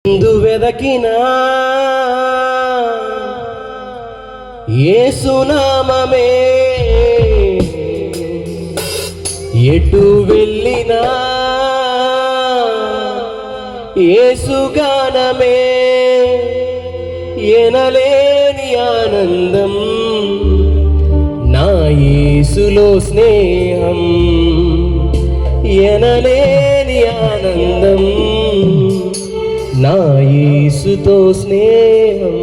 ఎందు వెదకినా యేసునామమే, ఎటు వెళ్ళినా యేసుగానమే, ఎనలేని ఆనందం నా యేసులో స్నేహం, ఎనలేని ఆనందం నా యేసుతో స్నేహం.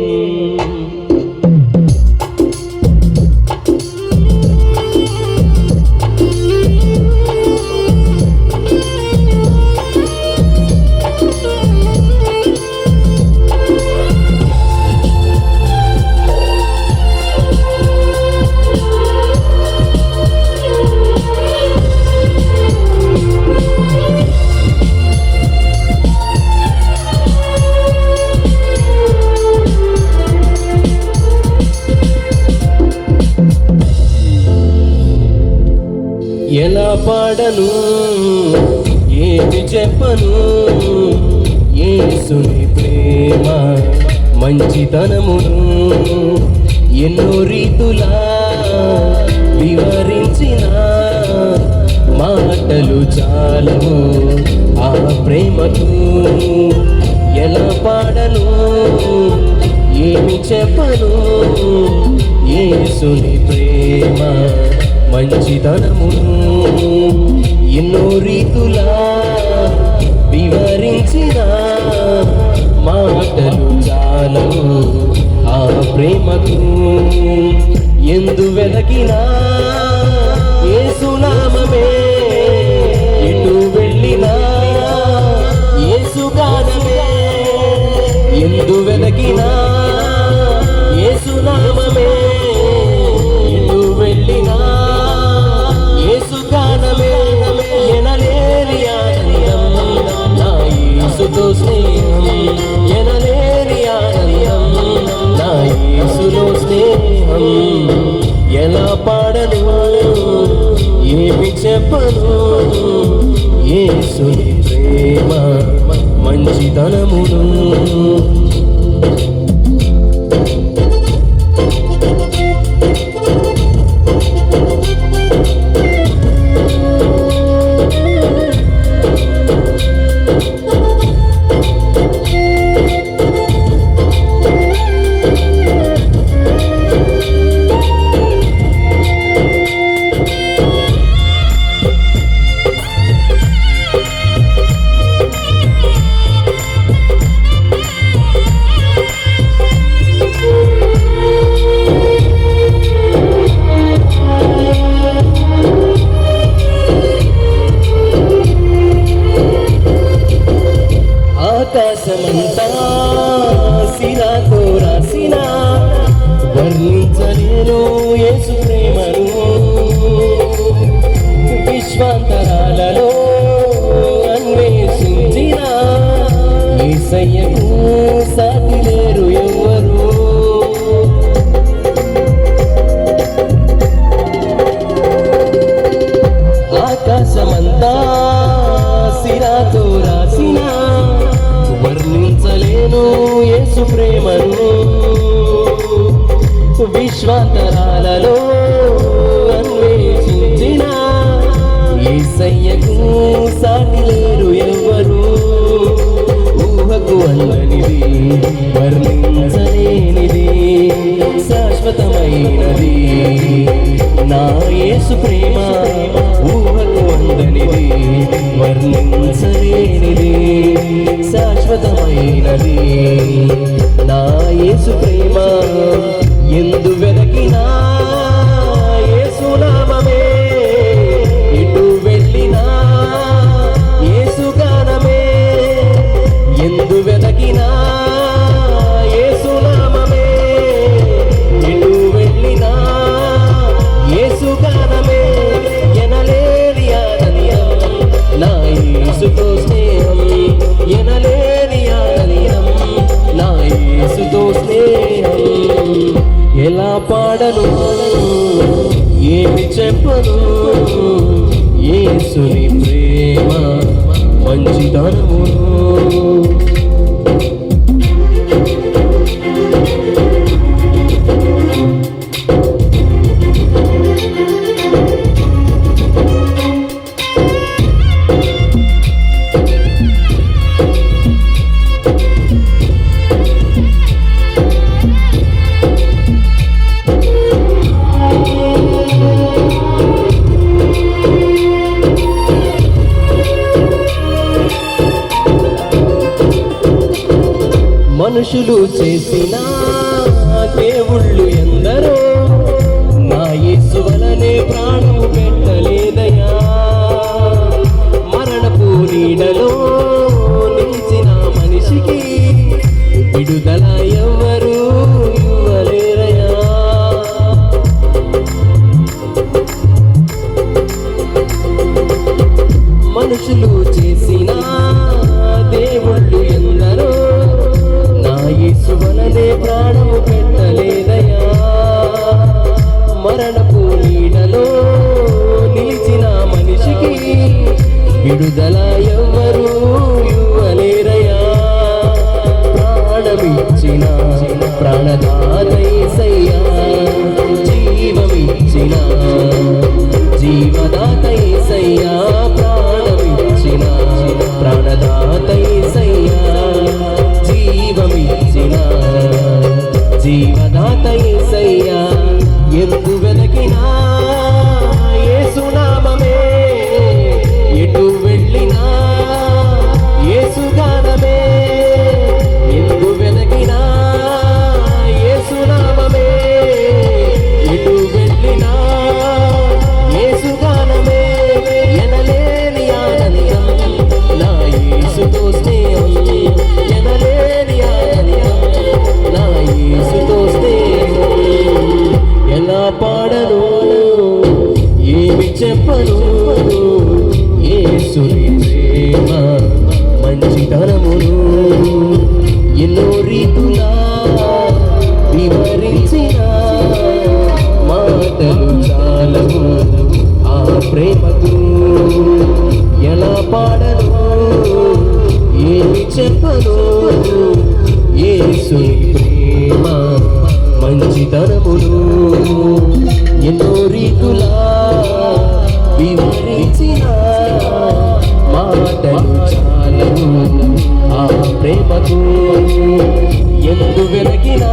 ఎలా పాడను, ఏమి చెప్పను, యేసుని ప్రేమ మంచితనమును ఎన్నో రీతులా వివరించిన మాటలు చాలవు ఆ ప్రేమకు. ఎలా పాడను, ఏమి చెప్పను, యేసుని ప్రేమ మంచితనమును ఎన్నో రీతులా వివరించిన మాటలు చాలవు ఆ ప్రేమకు. ఎందు వెదకినా యేసునామమే, ఎటు వెళ్ళినా యేసుగానమే, ఎందు వెదకినా యేసునామమే, ఎటు వెళ్ళినా యేసుగానమే, ఎనలేని ఆనందం నా యేసుతో స్నేహం, ఎనలేని ఆనందం నా యేసులో స్నేహం. ఎలా పాడను, ఏమి చెప్పను, యేసుని ప్రేమ మంచితనమును. ఆకాశమంతా సిరాతో రాసిన వర్ణించలేను యేసు ప్రేమను, విశ్వాంతరాలలో అన్వేషించిన యేసయ్యకు సాటి లేరు ఎవ్వరు. ఆకాశమంతా సిరాతో రాసిన వర్ణించలేను యేసు ప్రేమను, విశ్వాంతరాలలో అన్వేషించిన యేసయ్యకు సాటి లేరు ఎవ్వరు. ఊహకు అందనిది, వర్ణించలేనిది, శాశ్వతమైనది నా యేసు ప్రేమ. ఊహకు అందనిది, వర్ణించలేనిది, శాశ్వతమైనది నా యేసు ప్రేమ. ఎందు వెదకినా యేసునామమే, ఎటు వెళ్ళినా యేసుగానమే, ఎందు వెదకినా యేసునామమే, ఎటు వెళ్ళినా యేసుగానమే, ఎనలేని ఆనందం నా యేసుతో స్నేహం, ఎనలేని ఆనందం నా యేసుతో స్నేహం. ఎలా పాడను, ఏమి చెప్పను, యేసుని ప్రేమ మంచితనమును. మనుషులు చేసిన దేవుళ్ళు ఎందరో నా యేసు వలనే ప్రాణం పెట్టలేదయా. మరణపు నీడలో నిలిచిన మనిషికి విడుదల ఎవరు ఇవ్వలేరయా. మనుషులు చేసిన దేవుళ్ళు ఎందరో నా యేసు వలనే ప్రాణము పెట్టలేదయా. మరణపు నీడలో నిలిచిన మనిషికి విడుదల ఎవ్వరూ ఇవ్వలేరయా. ప్రాణమిచ్చిన ప్రాణదాత యేసయ్యా, జీవమిచ్చిన జీవదాత యేసయ్యా, ప్రాణమిచ్చిన ప్రాణదాత యేసయ్యా, జీవమిచ్చిన జీవదాత యేసయ్యా. ఎందు వెదకినా యేసు నామమే, ఎటు వెళ్ళినా యేసు గానమే. ఎందు వెదకినా యేసు నామమే, ఎటు వెళ్ళినా యేసు గానమే. ఎనలేని ఆనందం నా యేసుతో స్నేహం, ఎనలేని ఆనందం నా యేసుతో స్నేహం. ఎలా పాడను ఏమి చెప్పను యేసుని ప్రేమ మంచితనమును. ఎన్నో రీతులా వివరించిన మాటలు చాలవు ఆ ప్రేమకు. ఎలా పాడను ఏమి చెప్పను యేసుని ప్రేమ మంచితనమును. ఎన్నో రీతులా వివరించిన మాటలు చాలవు ఆ ప్రేమకు. ఎందు వెనకినా